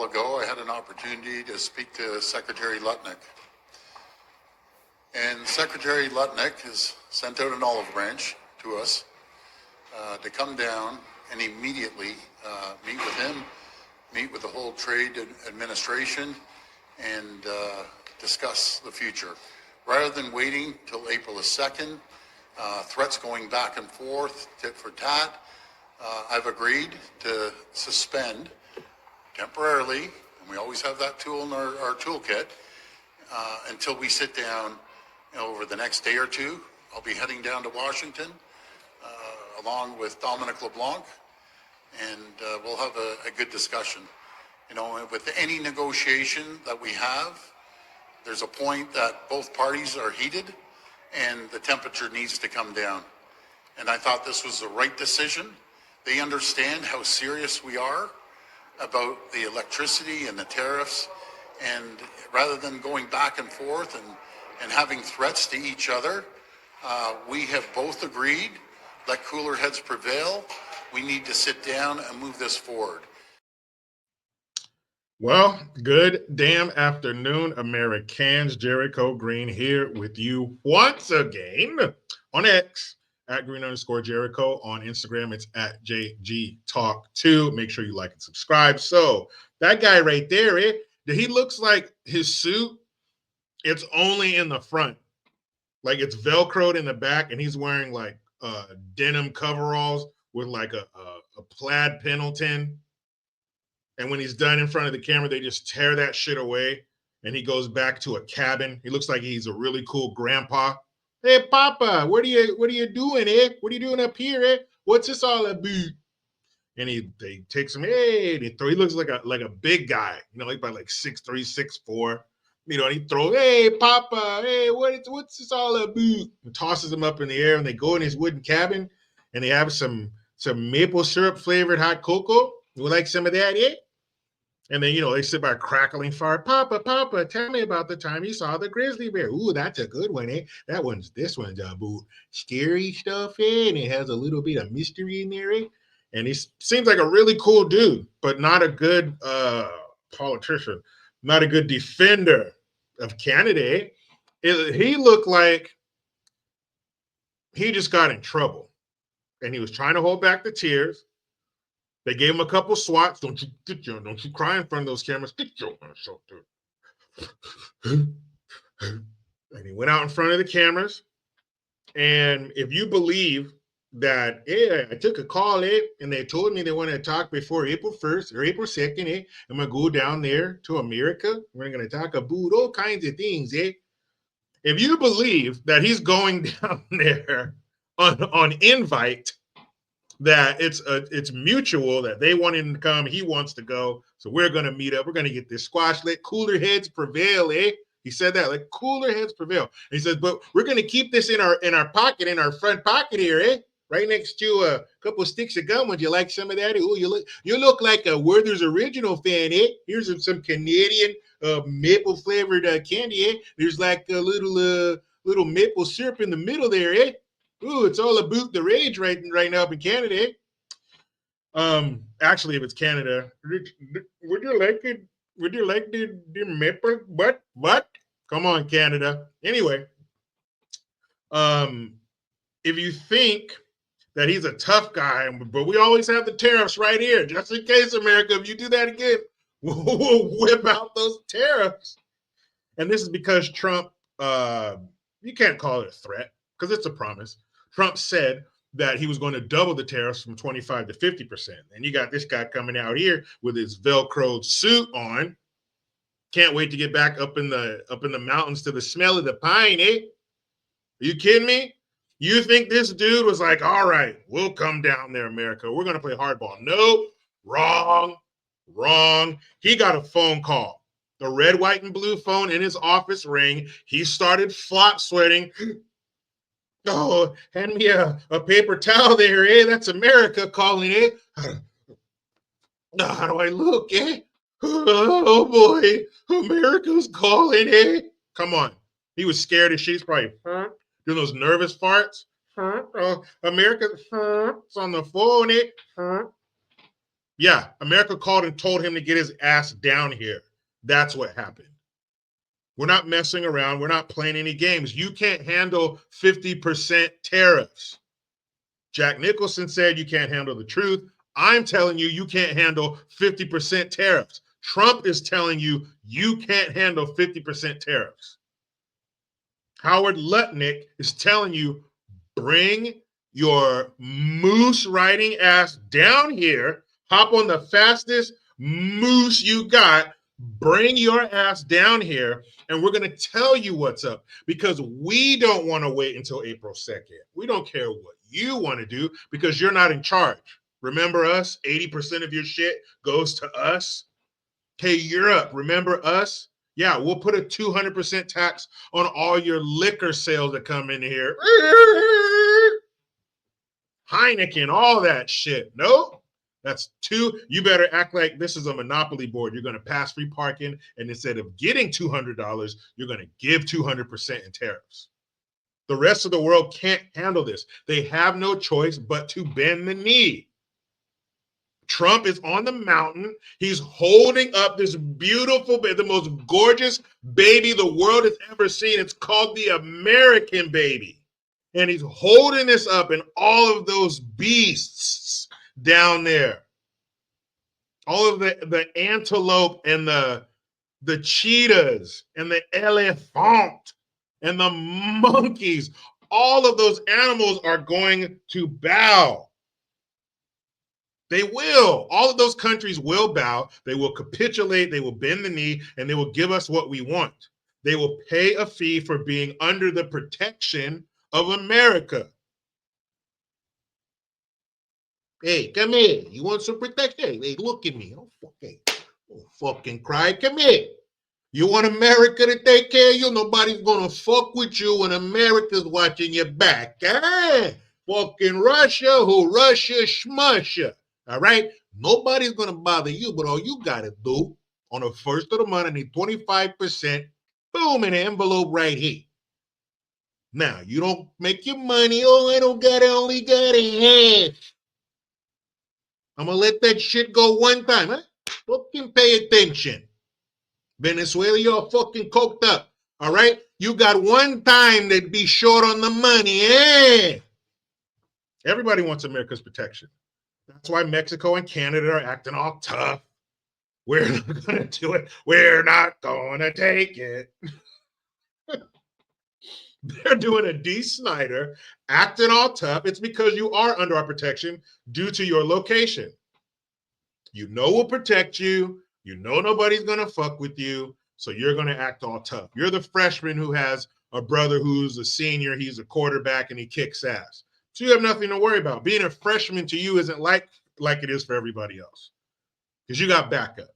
while ago, I had an opportunity to speak to Secretary Lutnick. And Secretary Lutnick has sent out an olive branch to us to come down and immediately meet with him, meet with the whole trade administration, and discuss the future. Rather than waiting till April the 2nd, threats going back and forth, tit for tat, I've agreed to suspend temporarily, and we always have that tool in our toolkit, until we sit down over the next day or two. I'll be heading down to Washington along with Dominic LeBlanc, and we'll have a good discussion. You know, with any negotiation that we have, there's a point that both parties are heated and the temperature needs to come down. And I thought this was the right decision. They understand how serious we are about the electricity and the tariffs. And rather than going back and forth and having threats to each other, we have both agreed, let cooler heads prevail. We need to sit down and move this forward. Well, good damn afternoon, Americans. Jericho Green here with you once again on X at Green_Jericho. On Instagram, it's at JGTalk2. Make sure you like and subscribe. So that guy right there, he looks like his suit, it's only in the front. Like it's Velcroed in the back, and he's wearing like denim coveralls with like a plaid Pendleton. And when he's done in front of the camera, they just tear that shit away. And he goes back to a cabin. He looks like he's a really cool grandpa. Hey, Papa, what are you doing, eh? What are you doing up here, eh? What's this all about? And they takes him, hey, he looks like a big guy, you know, like by like 6'3", 6'4". You know, and he throws, hey, Papa, hey, what's this all about? And tosses him up in the air, and they go in his wooden cabin, and they have some maple syrup flavored hot cocoa. You would like some of that, eh? And then, you know, they sit by a crackling fire. Papa, tell me about the time you saw the grizzly bear. Ooh, that's a good one, eh? This one's scary stuff, eh? And it has a little bit of mystery in there, eh? And he seems like a really cool dude, but not a good politician, not a good defender of Canada. He looked like he just got in trouble. And he was trying to hold back the tears. They gave him a couple swats. Don't you cry in front of those cameras. Get your ass out there. And he went out in front of the cameras. And if you believe that, I took a call, and they told me they want to talk before April 1st or April 2nd, I'm going to go down there to America. We're going to talk about all kinds of things, If you believe that he's going down there on invite, that it's mutual, that they want him to come, he wants to go, so we're going to meet up, we're going to get this squash, let cooler heads prevail, He said that, like cooler heads prevail. And he says, but we're going to keep this in our pocket, in our front pocket here, right next to a couple of sticks of gum. Would you like some of that? Oh, you look like a Werther's Original fan, Here's some Canadian maple flavored candy, There's like a little maple syrup in the middle there, Ooh, it's all about the rage right now up in Canada. Actually, if it's Canada, would you like it? Would you like the maple? What? Come on, Canada. Anyway, if you think that he's a tough guy, but we always have the tariffs right here, just in case, America, if you do that again, we'll whip out those tariffs. And this is because Trump, you can't call it a threat because it's a promise. Trump said that he was going to double the tariffs from 25 to 50%. And you got this guy coming out here with his Velcroed suit on. Can't wait to get back up in the mountains to the smell of the pine, Are you kidding me? You think this dude was like, all right, we'll come down there, America. We're going to play hardball. Nope. Wrong. He got a phone call. The red, white, and blue phone in his office rang. He started flop sweating. Oh, hand me a paper towel there, That's America calling, How do I look, Oh, boy. America's calling, Come on. He was scared as she's probably doing those nervous farts. Oh, America's on the phone, Yeah, America called and told him to get his ass down here. That's what happened. We're not messing around. We're not playing any games. You can't handle 50% tariffs. Jack Nicholson said you can't handle the truth. I'm telling you, you can't handle 50% tariffs. Trump is telling you you can't handle 50% tariffs. Howard Lutnick is telling you bring your moose riding ass down here, hop on the fastest moose you got, bring your ass down here, and we're going to tell you what's up because we don't want to wait until April 2nd. We don't care what you want to do because you're not in charge. Remember us? 80% of your shit goes to us. Hey, Europe, remember us? Yeah, we'll put a 200% tax on all your liquor sales that come in here. Heineken, all that shit. No, that's two. You better act like this is a monopoly board. You're going to pass free parking, and instead of getting $200, you're going to give 200% in tariffs. The rest of the world can't handle this. They have no choice but to bend the knee. Trump is on the mountain. He's holding up this beautiful, the most gorgeous baby the world has ever seen. It's called the American baby. And he's holding this up, and all of those beasts down there, all of the antelope and the cheetahs and the elephant and the monkeys, all of those animals are going to bow. They will. All of those countries will bow. They will capitulate. They will bend the knee, and they will give us what we want. They will pay a fee for being under the protection of America. Hey, come here. You want some protection? Hey, look at me. Don't fucking cry. Come here. You want America to take care of you? Nobody's gonna fuck with you when America's watching your back. Fucking Russia, who Russia schmusha. All right? Nobody's gonna bother you, but all you gotta do on the first of the month, I need 25%. Boom, in an envelope right here. Now, you don't make your money. Oh, I don't got it, only got a half. I'm gonna let that shit go one time. Huh? Fucking pay attention. Venezuela, you're fucking coked up. All right? You got one time to be short on the money. Eh? Everybody wants America's protection. That's why Mexico and Canada are acting all tough. We're not going to do it. We're not going to take it. They're doing a D. Snyder, acting all tough. It's because you are under our protection due to your location. You know we'll protect you. You know nobody's going to fuck with you. So you're going to act all tough. You're the freshman who has a brother who's a senior. He's a quarterback and he kicks ass. So you have nothing to worry about. Being a freshman to you isn't like it is for everybody else because you got backup.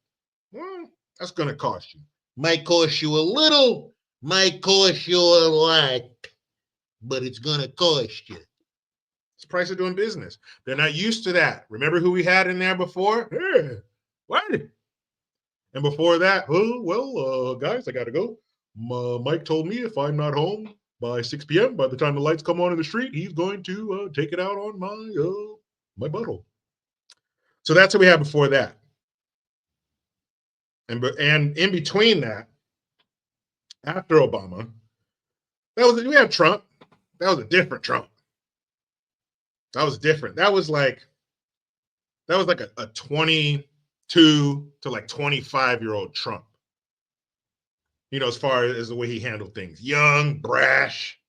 Well, that's going to cost you. Might cost you a little, might cost you a lot, but it's going to cost you. It's the price of doing business. They're not used to that. Remember who we had in there before? Hey, what? And before that, oh, well, guys, I got to go. Mike told me if I'm not home by 6 p.m., by the time the lights come on in the street, he's going to take it out on my butthole. So that's what we had before that. And in between that, after Obama, we had Trump. That was a different Trump. That was different. That was like a 22 to like 25-year-old Trump. You know, as far as the way he handled things. Young, brash,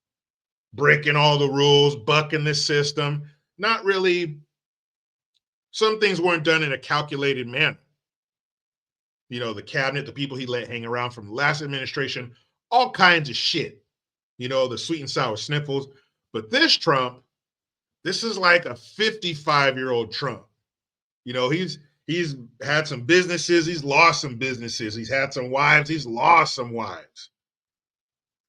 breaking all the rules, bucking the system. Not really. Some things weren't done in a calculated manner. You know, the cabinet, the people he let hang around from the last administration, all kinds of shit. You know, the sweet and sour sniffles. But this Trump, this is like a 55-year-old Trump. You know, he's had some businesses. He's lost some businesses. He's had some wives. He's lost some wives.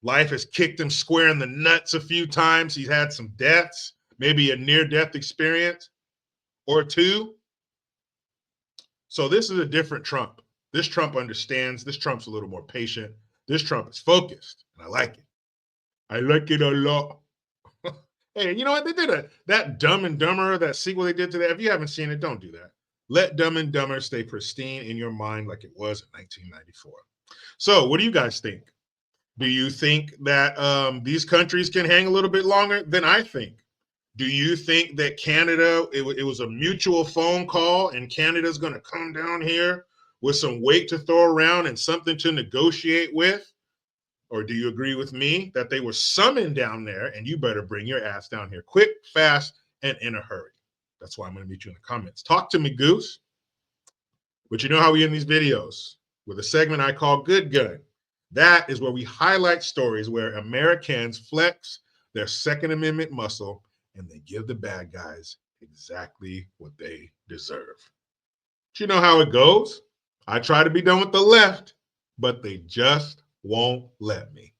Life has kicked him square in the nuts a few times. He's had some deaths, maybe a near-death experience or two. So this is a different Trump. This Trump understands. This Trump's a little more patient. This Trump is focused, and I like it. I like it a lot. Hey, you know what? They did that Dumb and Dumber, that sequel they did to that. If you haven't seen it, don't do that. Let Dumb and Dumber stay pristine in your mind like it was in 1994. So, what do you guys think? Do you think that these countries can hang a little bit longer than I think? Do you think that Canada, it was a mutual phone call and Canada's going to come down here with some weight to throw around and something to negotiate with? Or do you agree with me that they were summoned down there and you better bring your ass down here quick, fast, and in a hurry? That's why I'm going to meet you in the comments. Talk to me, Goose. But you know how we end these videos? With a segment I call Good Gun. That is where we highlight stories where Americans flex their Second Amendment muscle and they give the bad guys exactly what they deserve. But you know how it goes. I try to be done with the left, but they just won't let me.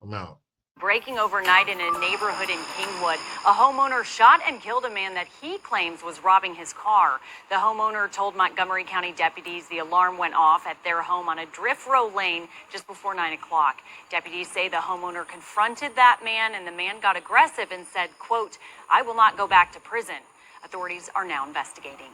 I'm out. Breaking overnight in a neighborhood in Kingwood, a homeowner shot and killed a man that he claims was robbing his car. The homeowner told Montgomery County deputies the alarm went off at their home on a drift row lane just before 9 o'clock. Deputies say the homeowner confronted that man and the man got aggressive and said, quote, "I will not go back to prison." Authorities are now investigating.